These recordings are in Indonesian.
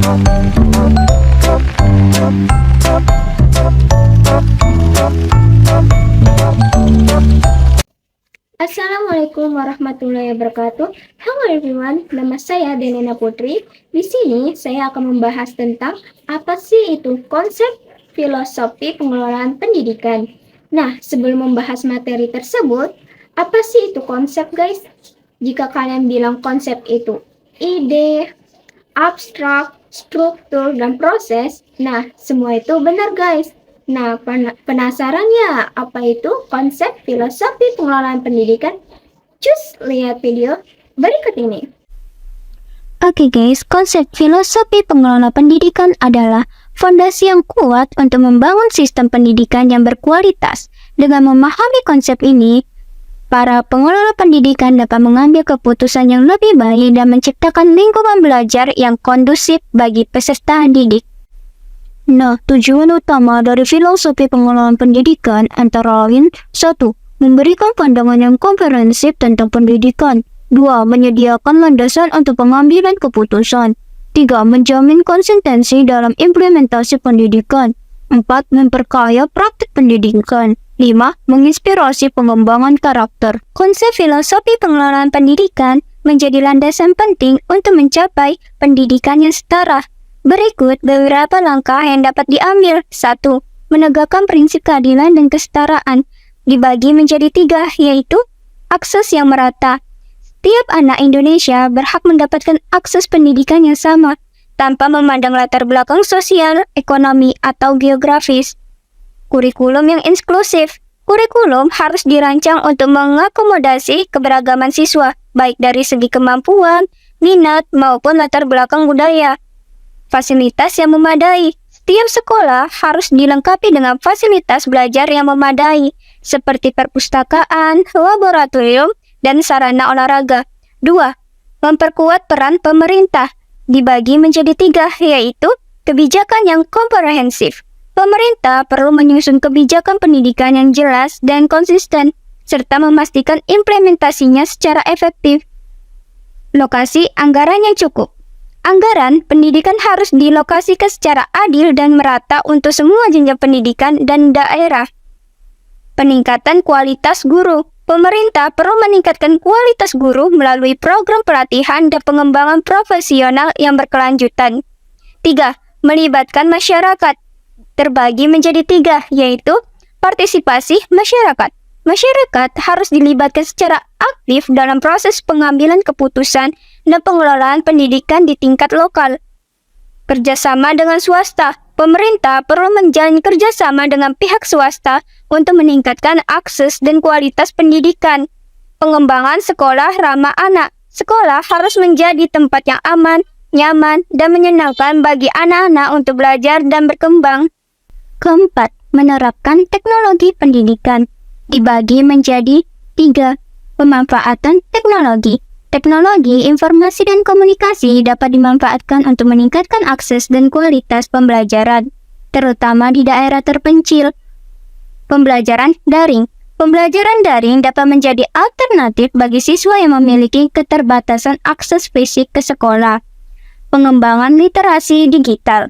Assalamualaikum warahmatullahi wabarakatuh. Halo everyone, nama saya Denena Putri. Di sini saya akan membahas tentang apa sih itu konsep filosofi pengelolaan pendidikan. Nah, sebelum membahas materi tersebut, apa sih itu konsep, guys? Jika kalian bilang konsep itu ide, abstrak, struktur, dan proses, nah semua itu benar, guys. Nah, penasaran ya apa itu konsep filosofi pengelolaan pendidikan? Cus lihat video berikut ini. Oke guys, konsep filosofi pengelola pendidikan adalah fondasi yang kuat untuk membangun sistem pendidikan yang berkualitas. Dengan memahami konsep ini, para pengelola pendidikan dapat mengambil keputusan yang lebih baik dan menciptakan lingkungan belajar yang kondusif bagi peserta didik. Nah, tujuan utama dari filosofi pengelolaan pendidikan antara lain 1. Memberikan pandangan yang komprehensif tentang pendidikan. 2. Menyediakan landasan untuk pengambilan keputusan. 3. Menjamin konsistensi dalam implementasi pendidikan. 4. Memperkaya praktik pendidikan. 5. Menginspirasi pengembangan karakter. Konsep filosofi pengelolaan pendidikan menjadi landasan penting untuk mencapai pendidikan yang setara. Berikut beberapa langkah yang dapat diambil. 1. Menegakkan prinsip keadilan dan kesetaraan. Dibagi menjadi 3, yaitu akses yang merata. Setiap anak Indonesia berhak mendapatkan akses pendidikan yang sama, tanpa memandang latar belakang sosial, ekonomi, atau geografis. Kurikulum yang inklusif. Kurikulum harus dirancang untuk mengakomodasi keberagaman siswa, baik dari segi kemampuan, minat, maupun latar belakang budaya. Fasilitas yang memadai. Setiap sekolah harus dilengkapi dengan fasilitas belajar yang memadai, seperti perpustakaan, laboratorium, dan sarana olahraga. 2. Memperkuat peran pemerintah. Dibagi menjadi 3, yaitu kebijakan yang komprehensif. Pemerintah perlu menyusun kebijakan pendidikan yang jelas dan konsisten, serta memastikan implementasinya secara efektif. Lokasi anggaran yang cukup. Anggaran pendidikan harus dilokasikan secara adil dan merata untuk semua jenjang pendidikan dan daerah. Peningkatan kualitas guru. Pemerintah perlu meningkatkan kualitas guru melalui program pelatihan dan pengembangan profesional yang berkelanjutan. 3. Melibatkan masyarakat. Terbagi menjadi 3, yaitu partisipasi masyarakat. Masyarakat harus dilibatkan secara aktif dalam proses pengambilan keputusan dan pengelolaan pendidikan di tingkat lokal. Kerjasama dengan swasta. Pemerintah perlu menjalin kerjasama dengan pihak swasta untuk meningkatkan akses dan kualitas pendidikan. Pengembangan sekolah ramah anak. Sekolah harus menjadi tempat yang aman, nyaman, dan menyenangkan bagi anak-anak untuk belajar dan berkembang. Keempat, menerapkan teknologi pendidikan. Dibagi menjadi 3. Pemanfaatan teknologi. Teknologi, informasi, dan komunikasi dapat dimanfaatkan untuk meningkatkan akses dan kualitas pembelajaran, terutama di daerah terpencil. Pembelajaran daring. Pembelajaran daring dapat menjadi alternatif bagi siswa yang memiliki keterbatasan akses fisik ke sekolah. Pengembangan literasi digital.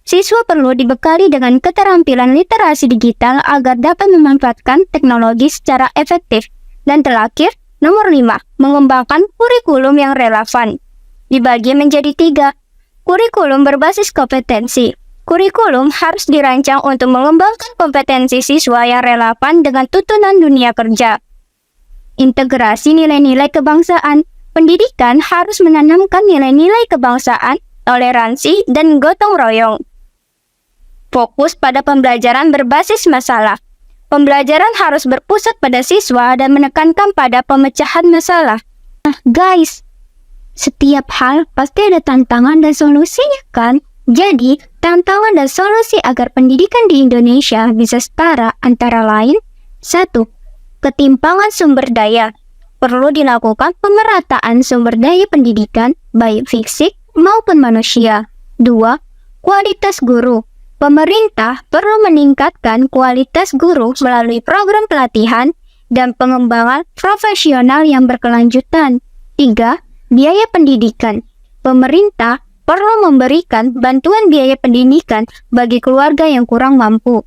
Siswa perlu dibekali dengan keterampilan literasi digital agar dapat memanfaatkan teknologi secara efektif. Dan terakhir, nomor 5, mengembangkan kurikulum yang relevan. Dibagi menjadi 3. Kurikulum berbasis kompetensi. Kurikulum harus dirancang untuk mengembangkan kompetensi siswa yang relevan dengan tuntunan dunia kerja. Integrasi nilai-nilai kebangsaan. Pendidikan harus menanamkan nilai-nilai kebangsaan, toleransi, dan gotong royong. Fokus pada pembelajaran berbasis masalah. Pembelajaran harus berpusat pada siswa dan menekankan pada pemecahan masalah. Nah, guys, setiap hal pasti ada tantangan dan solusinya kan? Jadi, tantangan dan solusi agar pendidikan di Indonesia bisa setara antara lain 1. Ketimpangan sumber daya. Perlu dilakukan pemerataan sumber daya pendidikan, baik fisik maupun manusia. 2. Kualitas guru. Pemerintah perlu meningkatkan kualitas guru melalui program pelatihan dan pengembangan profesional yang berkelanjutan. 3. Biaya pendidikan. Pemerintah perlu memberikan bantuan biaya pendidikan bagi keluarga yang kurang mampu.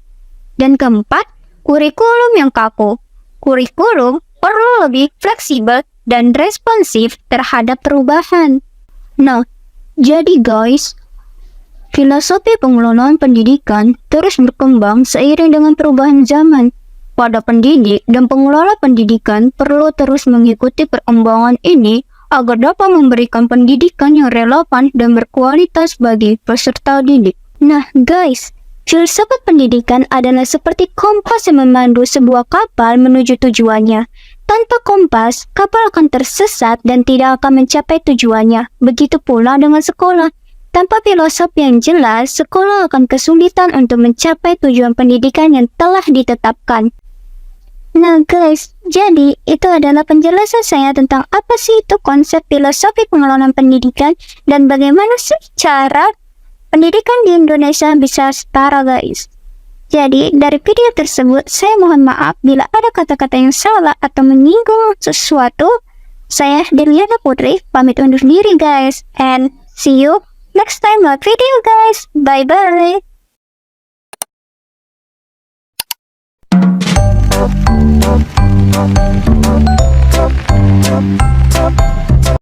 Dan keempat, kurikulum yang kaku. Kurikulum perlu lebih fleksibel dan responsif terhadap perubahan. Nah, jadi guys, filosofi pengelolaan pendidikan terus berkembang seiring dengan perubahan zaman. Pada pendidik dan pengelola pendidikan perlu terus mengikuti perkembangan ini agar dapat memberikan pendidikan yang relevan dan berkualitas bagi peserta didik. Nah guys, filsafat pendidikan adalah seperti kompas yang memandu sebuah kapal menuju tujuannya. Tanpa kompas, kapal akan tersesat dan tidak akan mencapai tujuannya. Begitu pula dengan sekolah. Tanpa filosofi yang jelas, sekolah akan kesulitan untuk mencapai tujuan pendidikan yang telah ditetapkan. Nah guys, jadi itu adalah penjelasan saya tentang apa sih itu konsep filosofi pengelolaan pendidikan dan bagaimana sih cara pendidikan di Indonesia bisa setara guys. Jadi dari video tersebut saya mohon maaf bila ada kata-kata yang salah atau menyinggung sesuatu. Saya Deliana Putri pamit undur diri guys, and see you next time buat video guys. Bye bye.